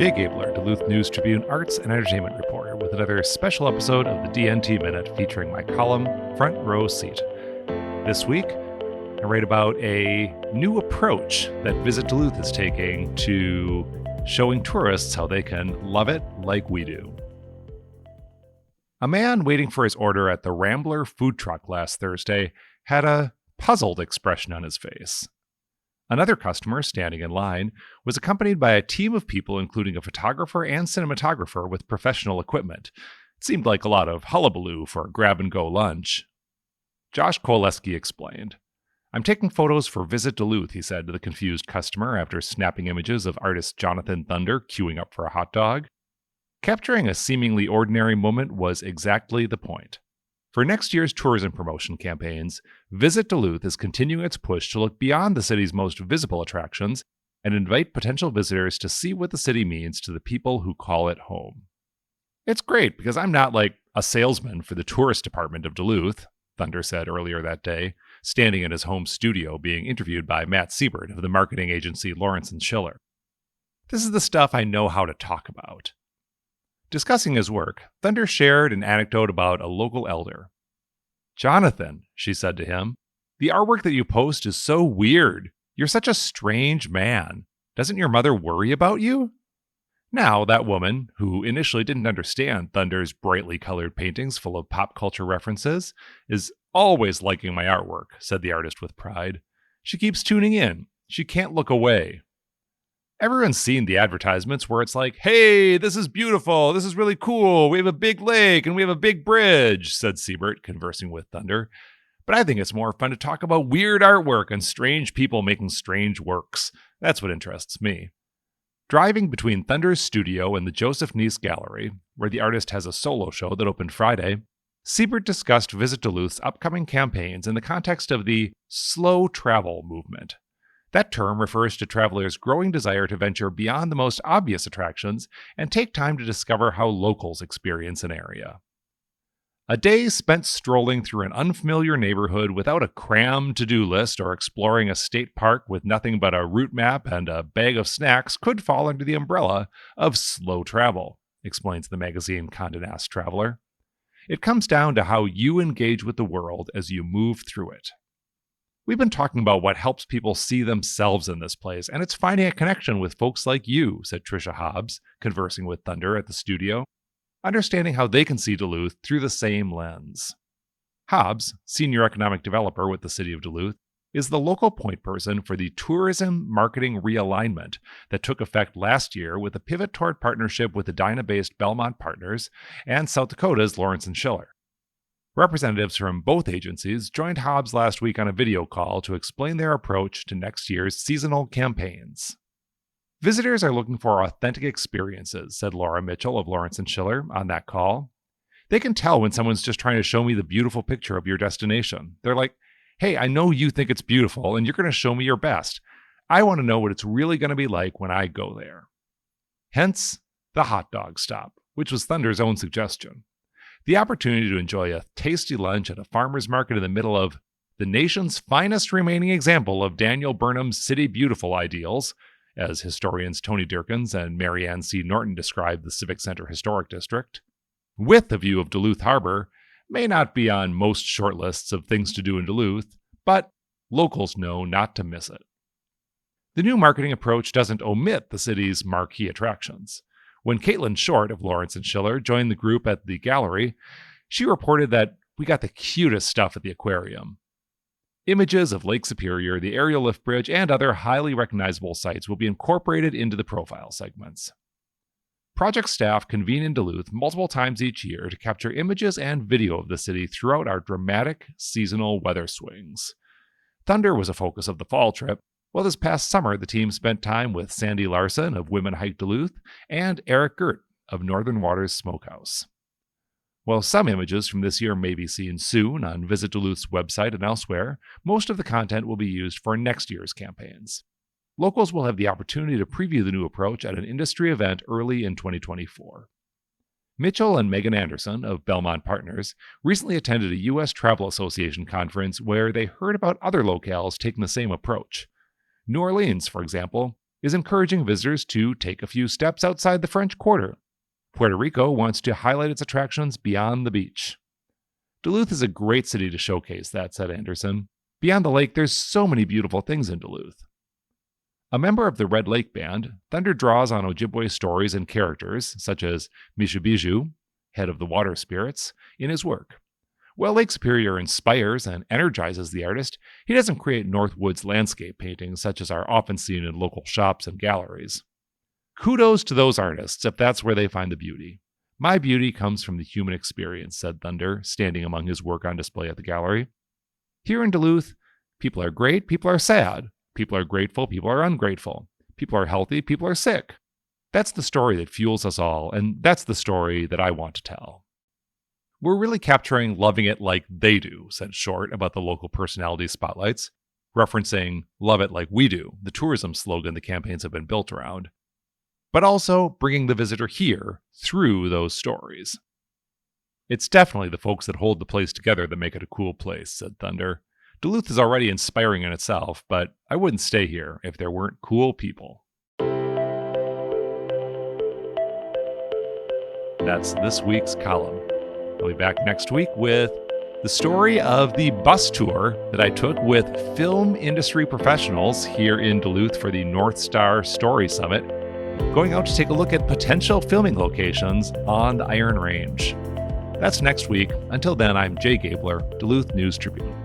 Jay Gabler, Duluth News Tribune Arts and Entertainment reporter, with another special episode of the DNT Minute featuring my column, Front Row Seat. This week, I write about a new approach that Visit Duluth is taking to showing tourists how they can love it like we do. A man waiting for his order at the Rambler food truck last Thursday had a puzzled expression on his face. Another customer, standing in line, was accompanied by a team of people, including a photographer and cinematographer with professional equipment. It seemed like a lot of hullabaloo for a grab-and-go lunch. Josh Koleski explained. "I'm taking photos for Visit Duluth," he said to the confused customer after snapping images of artist Jonathan Thunder queuing up for a hot dog. Capturing a seemingly ordinary moment was exactly the point. For next year's tourism promotion campaigns, Visit Duluth is continuing its push to look beyond the city's most visible attractions and invite potential visitors to see what the city means to the people who call it home. "It's great because I'm not like a salesman for the tourist department of Duluth," Thunder said earlier that day, standing in his home studio being interviewed by Matt Siebert of the marketing agency Lawrence & Schiller. "This is the stuff I know how to talk about." Discussing his work, Thunder shared an anecdote about a local elder. "Jonathan," she said to him, "the artwork that you post is so weird. You're such a strange man. Doesn't your mother worry about you?" Now, that woman, who initially didn't understand Thunder's brightly colored paintings full of pop culture references, is always liking my artwork, said the artist with pride. "She keeps tuning in. She can't look away." Everyone's seen the advertisements where it's like, "Hey, this is beautiful, this is really cool, we have a big lake and we have a big bridge," said Siebert, conversing with Thunder. "But I think it's more fun to talk about weird artwork and strange people making strange works. That's what interests me." Driving between Thunder's studio and the Joseph Neese Gallery, where the artist has a solo show that opened Friday, Siebert discussed Visit Duluth's upcoming campaigns in the context of the slow travel movement. That term refers to travelers' growing desire to venture beyond the most obvious attractions and take time to discover how locals experience an area. A day spent strolling through an unfamiliar neighborhood without a crammed to-do list or exploring a state park with nothing but a route map and a bag of snacks could fall under the umbrella of slow travel, explains the magazine Condé Nast Traveler. "It comes down to how you engage with the world as you move through it. We've been talking about what helps people see themselves in this place, and it's finding a connection with folks like you," said Tricia Hobbs, conversing with Thunder at the studio, understanding how they can see Duluth through the same lens. Hobbs, senior economic developer with the city of Duluth, is the local point person for the tourism marketing realignment that took effect last year with a pivot toward partnership with the Edina-based Belmont Partners and South Dakota's Lawrence & Schiller. Representatives from both agencies joined Hobbs last week on a video call to explain their approach to next year's seasonal campaigns. "Visitors are looking for authentic experiences," said Laura Mitchell of Lawrence & Schiller on that call. "They can tell when someone's just trying to show me the beautiful picture of your destination. They're like, 'Hey, I know you think it's beautiful and you're going to show me your best. I want to know what it's really going to be like when I go there.'" Hence, the hot dog stop, which was Thunder's own suggestion. The opportunity to enjoy a tasty lunch at a farmer's market in the middle of the nation's finest remaining example of Daniel Burnham's City Beautiful ideals, as historians Tony Durkins and Marianne C. Norton describe the Civic Center Historic District, with a view of Duluth Harbor, may not be on most short lists of things to do in Duluth, but locals know not to miss it. The new marketing approach doesn't omit the city's marquee attractions. When Caitlin Short of Lawrence & Schiller joined the group at the gallery, she reported that "we got the cutest stuff at the aquarium." Images of Lake Superior, the aerial lift bridge, and other highly recognizable sites will be incorporated into the profile segments. Project staff convene in Duluth multiple times each year to capture images and video of the city throughout our dramatic seasonal weather swings. Thunder was a focus of the fall trip. Well, this past summer, the team spent time with Sandy Larson of Women Hike Duluth and Eric Gert of Northern Waters Smokehouse. While some images from this year may be seen soon on Visit Duluth's website and elsewhere, most of the content will be used for next year's campaigns. Locals will have the opportunity to preview the new approach at an industry event early in 2024. Mitchell and Megan Anderson of Belmont Partners recently attended a U.S. Travel Association conference where they heard about other locales taking the same approach. New Orleans, for example, is encouraging visitors to take a few steps outside the French Quarter. Puerto Rico wants to highlight its attractions beyond the beach. Duluth is a great city to showcase that, said Anderson. Beyond the lake, there's so many beautiful things in Duluth. A member of the Red Lake Band, Thunder draws on Ojibwe stories and characters, such as Mishubiju, head of the water spirits, in his work. While Lake Superior inspires and energizes the artist, he doesn't create Northwoods landscape paintings such as are often seen in local shops and galleries. Kudos to those artists if that's where they find the beauty. My beauty comes from the human experience, said Thunder, standing among his work on display at the gallery. Here in Duluth, people are great, people are sad. People are grateful, people are ungrateful. People are healthy, people are sick. That's the story that fuels us all, and that's the story that I want to tell. We're really capturing loving it like they do, said Short about the local personality spotlights, referencing love it like we do, the tourism slogan the campaigns have been built around, but also bringing the visitor here through those stories. It's definitely the folks that hold the place together that make it a cool place, said Thunder. Duluth is already inspiring in itself, but I wouldn't stay here if there weren't cool people. That's this week's column. I'll be back next week with the story of the bus tour that I took with film industry professionals here in Duluth for the North Star Story Summit, going out to take a look at potential filming locations on the Iron Range. That's next week. Until then, I'm Jay Gabler, Duluth News Tribune.